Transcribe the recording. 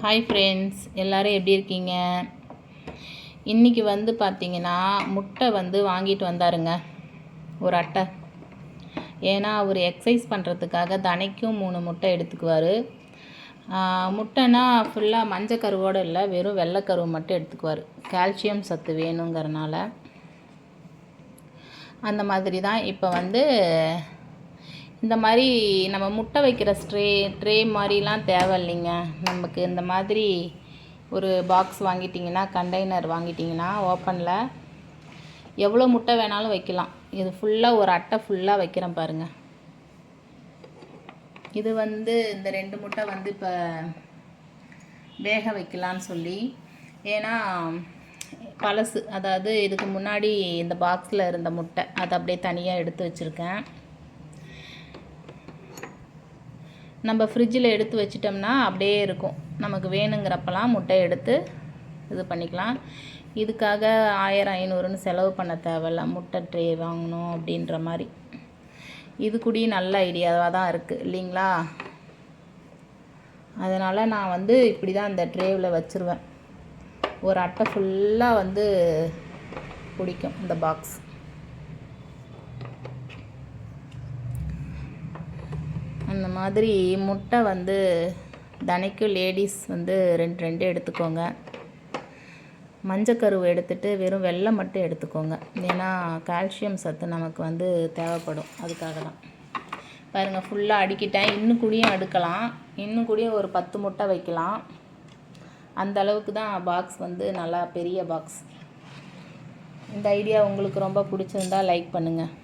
Hi friends, எல்லோரும் எப்படி இருக்கீங்க? இன்றைக்கி வந்து பார்த்திங்கன்னா முட்டை வந்து வாங்கிட்டு வந்தாருங்க, ஒரு அட்டை. ஏன்னா அவர் எக்ஸசைஸ் பண்ணுறதுக்காக தினைக்கும் 3 முட்டை எடுத்துக்குவார். முட்டைனா ஃபுல்லாக மஞ்சள் கருவோடு இல்லை, வெறும் வெள்ளைக்கருவு மட்டும் எடுத்துக்குவார். கால்சியம் சத்து வேணுங்கிறனால அந்த மாதிரி தான். இப்போ வந்து இந்த மாதிரி நம்ம முட்டை வைக்கிற ட்ரே மாதிரிலாம் தேவை இல்லைங்க. நமக்கு இந்த மாதிரி ஒரு பாக்ஸ் வாங்கிட்டிங்கன்னா, கண்டெய்னர் வாங்கிட்டிங்கன்னா ஓப்பனில் எவ்வளோ முட்டை வேணாலும் வைக்கலாம். இது ஃபுல்லாக ஒரு அட்டை ஃபுல்லாக வைக்கிறேன் பாருங்கள். இது வந்து இந்த 2 முட்டை வந்து இப்போ வேக வைக்கலான்னு சொல்லி, ஏன்னா பழசு, அதாவது இதுக்கு முன்னாடி இந்த பாக்ஸில் இருந்த முட்டை, அதை அப்படியே தனியாக எடுத்து வச்சுருக்கேன். நம்ம ஃப்ரிட்ஜில் எடுத்து வச்சிட்டோம்னா அப்படியே இருக்கும். நமக்கு வேணுங்கிறப்பெல்லாம் முட்டையை எடுத்து இது பண்ணிக்கலாம். இதுக்காக 1500ன்னு செலவு பண்ண தேவையில்ல. முட்டை ட்ரே வாங்கணும் அப்படின்ற மாதிரி. இது கூடி நல்ல ஐடியாவாக தான் இருக்குது இல்லைங்களா? அதனால் நான் வந்து இப்படி தான் இந்த ட்ரேவில் வச்சுருவேன். ஒரு அட்டை ஃபுல்லாக வந்து பிடிக்கும் இந்த பாக்ஸ். அந்த மாதிரி முட்டை வந்து தினைக்கும் லேடிஸ் வந்து 2 எடுத்துக்கோங்க. மஞ்சக்கருவை எடுத்துகிட்டு வெறும் வெள்ளை மட்டும் எடுத்துக்கோங்க. ஏன்னா கால்சியம் சத்து நமக்கு வந்து தேவைப்படும். அதுக்காக தான் பாருங்கள், ஃபுல்லாக அடுக்கிட்டேன். இன்னும் கூடயும் அடுக்கலாம். இன்னும் கூடயும் ஒரு 10 முட்டை வைக்கலாம். அந்த அளவுக்கு தான் பாக்ஸ் வந்து நல்லா பெரிய பாக்ஸ். இந்த ஐடியா உங்களுக்கு ரொம்ப பிடிச்சிருந்தா லைக் பண்ணுங்கள்.